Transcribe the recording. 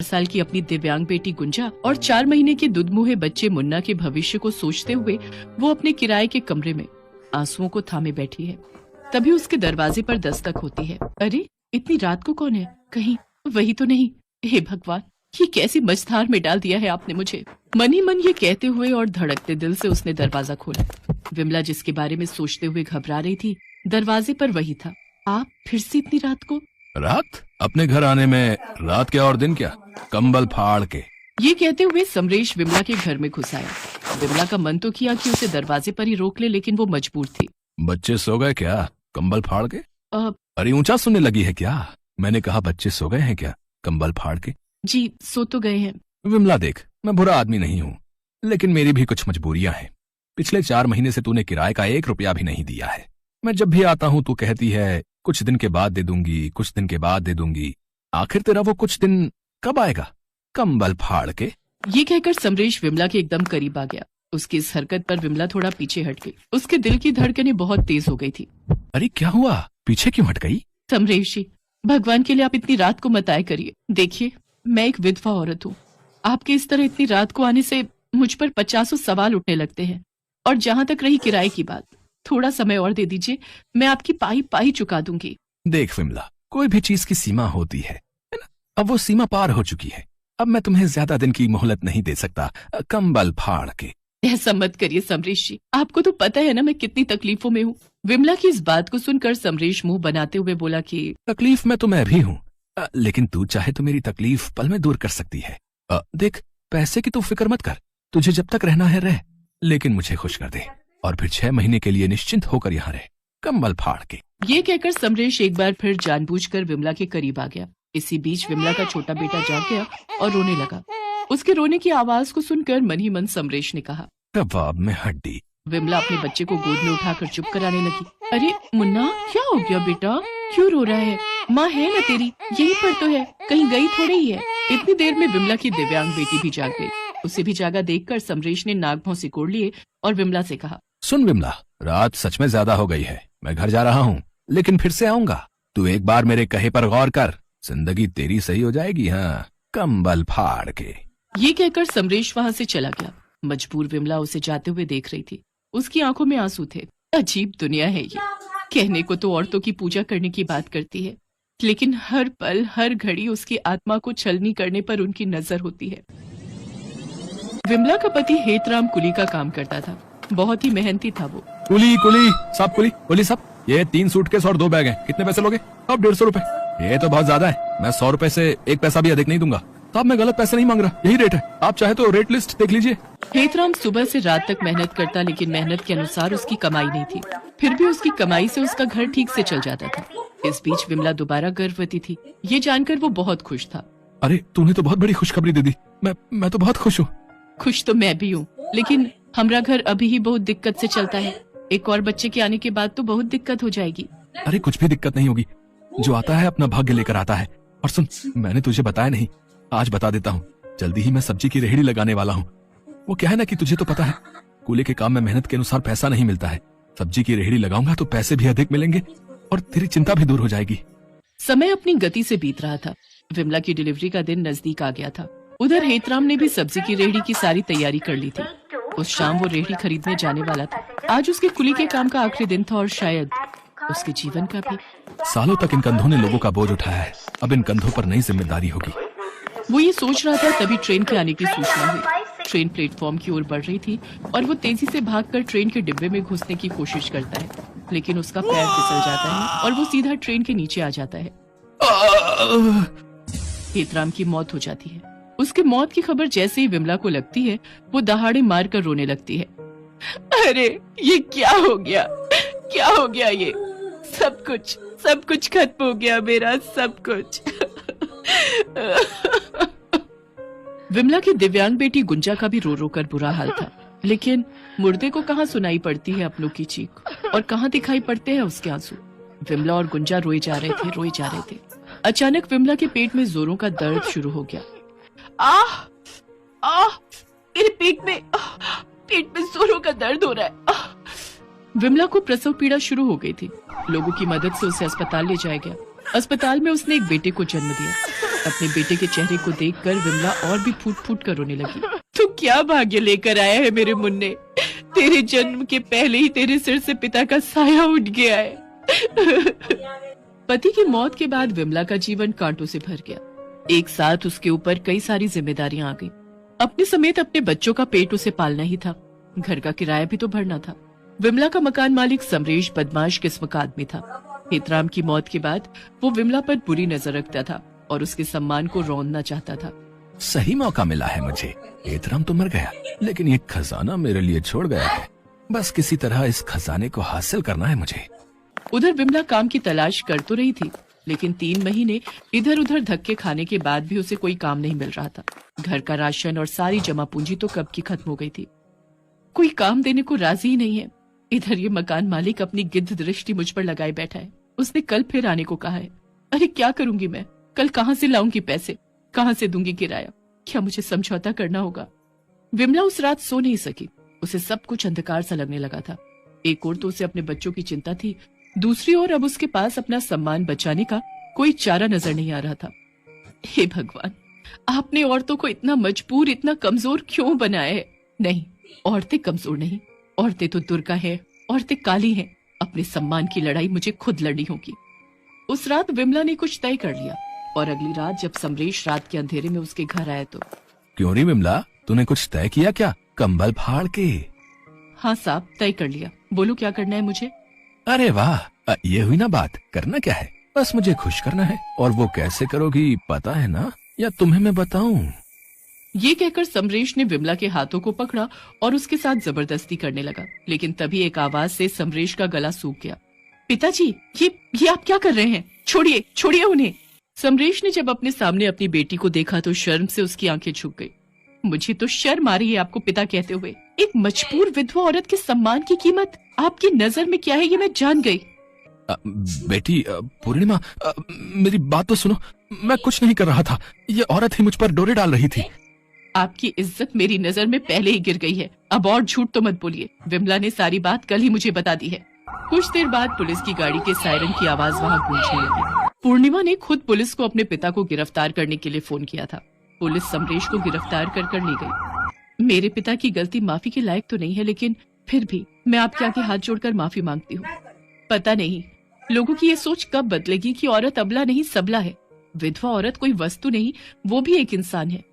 साल की अपनी दिव्यांग बेटी गुंजा और 4 महीने के दुधमुहे बच्चे मुन्ना के भविष्य को सोचते हुए वो अपने किराए के कमरे में आंसुओं को थामे बैठी है। तभी उसके दरवाजे पर दस्तक होती है। अरे, इतनी रात को कौन है? कहीं वही तो नहीं? हे भगवान, ये कैसी मझधार में डाल दिया है आपने मुझे। मन ही मन ये कहते हुए और धड़कते दिल से उसने दरवाजा खोला। विमला जिसके बारे में सोचते हुए घबरा रही थी, दरवाजे पर वही था। आप फिर से इतनी रात को? रात? अपने घर आने में रात क्या और दिन क्या, कंबल फाड़ के। ये कहते हुए समरेश विमला के घर में घुस आया। विमला का मन तो किया कि उसे दरवाजे पर ही रोक ले, लेकिन वो मजबूर थी। बच्चे सो गए क्या कंबल फाड़ के? अरे ऊंचा सुनने लगी है क्या? मैंने कहा बच्चे सो गए हैं क्या कंबल फाड़ के? जी, सो तो गए हैं। विमला देख, मैं बुरा आदमी नहीं हूँ, लेकिन मेरी भी कुछ मजबूरियां हैं। पिछले 4 महीने से तूने किराए का 1 रुपया भी नहीं दिया है। मैं जब भी आता हूँ तू कहती है कुछ दिन के बाद दे दूंगी, कुछ दिन के बाद दे दूंगी। आखिर तेरा वो कुछ दिन कब आएगा कंबल फाड़ के? ये कहकर समरेश विमला के एकदम करीब आ गया। उसकी इस हरकत पर विमला थोड़ा पीछे हट गई। उसके दिल की धड़कनें बहुत तेज हो गई थी। अरे क्या हुआ, पीछे क्यों हट गई? समरेश जी, भगवान के लिए आप इतनी रात को मत आया करिए। देखिए, मैं एक विधवा औरत हूँ। आपके इस तरह इतनी रात को आने से मुझ पर 50 सवाल उठने लगते हैं। और जहाँ तक रही किराए की बात, थोड़ा समय और दे दीजिए, मैं आपकी पाई पाई चुका दूंगी। देख विमला, कोई भी चीज की सीमा होती है ना? अब वो सीमा पार हो चुकी है। अब मैं तुम्हें ज्यादा दिन की मोहलत नहीं दे सकता कंबल फाड़ के। ऐसा मत करिए समरेश जी, आपको तो पता है ना मैं कितनी तकलीफों में हूँ। विमला की इस बात को सुनकर समरेश मुंह बनाते हुए बोला कि तकलीफ में तो मैं भी हूँ, लेकिन तू चाहे तो मेरी तकलीफ पल में दूर कर सकती है। देख, पैसे की तू फिक्र मत कर, तुझे जब तक रहना है रह, लेकिन मुझे खुश कर दे और फिर 6 महीने के लिए निश्चिंत होकर यहाँ रह कंबल फाड़ के। ये कहकर समरेश एक बार फिर जानबूझकर विमला के करीब आ गया। इसी बीच विमला का छोटा बेटा जाग गया और रोने लगा। उसके रोने की आवाज को सुनकर मन ही मन समरेश ने कहा, कबाब में हड्डी। विमला अपने बच्चे को गोद में उठाकर चुप कराने लगी। अरे मुन्ना, क्या हो गया बेटा, क्यों रो रहा है? माँ है ना तेरी, यहीं पर तो है, कहीं गई थोड़ी ही है। इतनी देर में विमला की दिव्यांग बेटी भी जाग गई। उसे भी जागा देखकर समरेश ने नाक भौं सिकोड़ लिए और विमला से कहा, सुन विमला, रात सच में ज्यादा हो गई है। मैं घर जा रहा हूँ, लेकिन फिर से आऊंगा। तू एक बार मेरे कहे पर गौर कर, जिंदगी तेरी सही हो जाएगी। हाँ, कंबल फाड़ के। ये कहकर समरेश वहाँ से चला गया। मजबूर विमला उसे जाते हुए देख रही थी। उसकी आंखों में आंसू थे। अजीब दुनिया है ये। कहने को तो औरतों की पूजा करने की बात करती है, लेकिन हर पल हर घड़ी उसकी आत्मा को छलनी करने पर उनकी नजर होती है। विमला का पति हेतराम कुली का काम करता था। बहुत ही मेहनती था वो। कुली साहब, ये 3 सूटकेस और 2 बैग हैं। कितने पैसे लोगे? अब 150 रुपए। ये तो बहुत ज्यादा है। मैं 100 रुपए से 1 पैसा भी अधिक नहीं दूंगा। साहब, मैं गलत पैसे नहीं मांग रहा, यही रेट है। आप चाहे तो रेट लिस्ट देख लीजिए। हेतराम सुबह से रात तक मेहनत करता, लेकिन मेहनत के अनुसार उसकी कमाई नहीं थी। फिर भी उसकी कमाई से उसका घर ठीक से चल जाता था। इस बीच विमला दोबारा गर्भवती थी। ये जानकर वो बहुत खुश था। अरे तूने तो बहुत बड़ी खुशखबरी दे दी। मैं तो बहुत खुश हूँ। खुश तो मैं भी हूँ, लेकिन हमारा घर अभी ही बहुत दिक्कत से चलता है। एक और बच्चे के आने के बाद तो बहुत दिक्कत हो जाएगी। अरे कुछ भी दिक्कत नहीं होगी, जो आता है अपना भाग्य लेकर आता है। और सुन, मैंने तुझे बताया नहीं, आज बता देता हूँ। जल्दी ही मैं सब्जी की रेहड़ी लगाने वाला हूँ। वो क्या है ना कि तुझे तो पता है, कूली के काम में मेहनत के अनुसार पैसा नहीं मिलता है। सब्जी की रेहड़ी लगाऊंगा तो पैसे भी अधिक मिलेंगे और तेरी चिंता भी दूर हो जाएगी। समय अपनी गति से बीत रहा था। विमला की डिलीवरी का दिन नजदीक आ गया था। उधर हेतराम ने भी सब्जी की रेहड़ी की सारी तैयारी कर ली थी। उस शाम वो रेहड़ी खरीदने जाने वाला था। आज उसके कुली के काम का आखिरी दिन था और शायद उसके जीवन का भी। सालों तक इन कंधों ने लोगों का बोझ उठाया है, अब इन कंधों पर नई जिम्मेदारी होगी। वो ये सोच रहा था, तभी ट्रेन के आने की सूचना हुई। ट्रेन प्लेटफॉर्म की ओर बढ़ रही थी और वो तेजी से भागकर ट्रेन के डिब्बे में घुसने की कोशिश करता है, लेकिन उसका पैर फिसल जाता है और वो सीधा ट्रेन के नीचे आ जाता है। हेतराम की मौत हो जाती है। उसकी मौत की खबर जैसे ही विमला को लगती है, वो दहाड़े मारकर रोने लगती है। अरे ये क्या हो गया, क्या हो गया? ये सब कुछ खत्म हो गया, मेरा सब कुछ। विमला की दिव्यांग बेटी गुंजा का भी रो रो कर बुरा हाल था, लेकिन मुर्दे को कहाँ सुनाई पड़ती है अपनों की चीख और कहाँ दिखाई पड़ते हैं उसके आंसू। विमला और गुंजा रोए जा रहे थे। अचानक विमला के पेट में जोरों का दर्द शुरू हो गया। मेरे पेट में जोरों का दर्द हो रहा है। विमला को प्रसव पीड़ा शुरू हो गई थी। लोगों की मदद से उसे अस्पताल ले जाया गया। अस्पताल में उसने एक बेटे को जन्म दिया। अपने बेटे के चेहरे को देखकर विमला और भी फूट फूट कर रोने लगी। तू क्या भाग्य लेकर आया है मेरे मुन्ने, तेरे जन्म के पहले ही तेरे सिर से पिता का साया उठ गया है। पति की मौत के बाद विमला का जीवन कांटों से भर गया। एक साथ उसके ऊपर कई सारी जिम्मेदारियां आ गई। अपने समेत अपने बच्चों का पेट उसे पालना ही था, घर का किराया भी तो भरना था। विमला का मकान मालिक समरेश बदमाश किस्म का आदमी था। हेतराम की मौत के बाद वो विमला पर बुरी नजर रखता था और उसके सम्मान को रौंदना चाहता था। सही मौका मिला है मुझे। हेतराम तो मर गया, लेकिन ये खजाना मेरे लिए छोड़ गया है। बस किसी तरह इस खजाने को हासिल करना है मुझे। उधर विमला काम की तलाश कर तो रही थी, लेकिन 3 महीने इधर उधर धक्के खाने के बाद भी उसे कोई काम नहीं मिल रहा था। घर का राशन और सारी जमा पूंजी तो कब की खत्म हो गई थी। कोई काम देने को राजी ही नहीं है। इधर ये मकान मालिक अपनी गिद्ध दृष्टि मुझ पर लगाए बैठा है। उसने कल फिर आने को कहा है। अरे क्या करूंगी मैं, कल कहाँ से लाऊंगी पैसे, कहाँ से दूंगी किराया? क्या मुझे समझौता करना होगा? विमला उस रात सो नहीं सकी। उसे सब कुछ अंधकार सा लगने लगा था। एक ओर तो उसे अपने बच्चों की चिंता थी, दूसरी ओर अब उसके पास अपना सम्मान बचाने का कोई चारा नजर नहीं आ रहा था। हे भगवान, आपने औरतों को इतना मजबूर, इतना कमजोर क्यों बनाया है? नहीं, औरतें कमजोर नहीं, औरतें तो दुर्गा है, औरतें काली हैं। अपने सम्मान की लड़ाई मुझे खुद लड़नी होगी। उस रात विमला ने कुछ तय कर लिया और अगली रात जब समरेश रात के अंधेरे में उसके घर आया तो। क्यों रे विमला, तूने कुछ तय किया क्या? कंबल फाड़ के। हाँ साहब, तय कर लिया। बोलो क्या करना है मुझे? अरे वाह, ये हुई ना बात। करना क्या है? बस मुझे खुश करना है। और वो कैसे करोगी पता है ना, या तुम्हें मैं बताऊं? ये कहकर समरेश ने विमला के हाथों को पकड़ा और उसके साथ जबरदस्ती करने लगा, लेकिन तभी एक आवाज से समरेश का गला सूख गया। पिताजी, ये आप क्या कर रहे हैं? छोड़िए, छोड़िए उन्हें। समरेश ने जब अपने सामने अपनी बेटी को देखा तो शर्म से उसकी आंखें झुक गई। मुझे तो शर्म आ रही है आपको पिता कहते हुए। एक मजबूर विधवा औरत के सम्मान की कीमत आपकी नजर में क्या है ये मैं जान गई। बेटी पूर्णिमा, मेरी बात तो सुनो। मैं कुछ नहीं कर रहा था। ये औरत ही मुझ पर डोरे डाल रही थी। आपकी इज्जत मेरी नजर में पहले ही गिर गई है। अब और झूठ तो मत बोलिए। विमला ने सारी बात कल ही मुझे बता दी है। कुछ देर बाद पुलिस की गाड़ी के सायरन की आवाज वहाँ गूंजने लगी। पूर्णिमा ने खुद पुलिस को अपने पिता को गिरफ्तार करने के लिए फोन किया था। पुलिस समरेश को गिरफ्तार कर ले गई। मेरे पिता की गलती माफी के लायक तो नहीं है, लेकिन फिर भी मैं आपके आगे हाथ जोड़कर माफी मांगती हूँ। पता नहीं लोगों की ये सोच कब बदलेगी कि औरत अबला नहीं सबला है। विधवा औरत कोई वस्तु नहीं, वो भी एक इंसान है।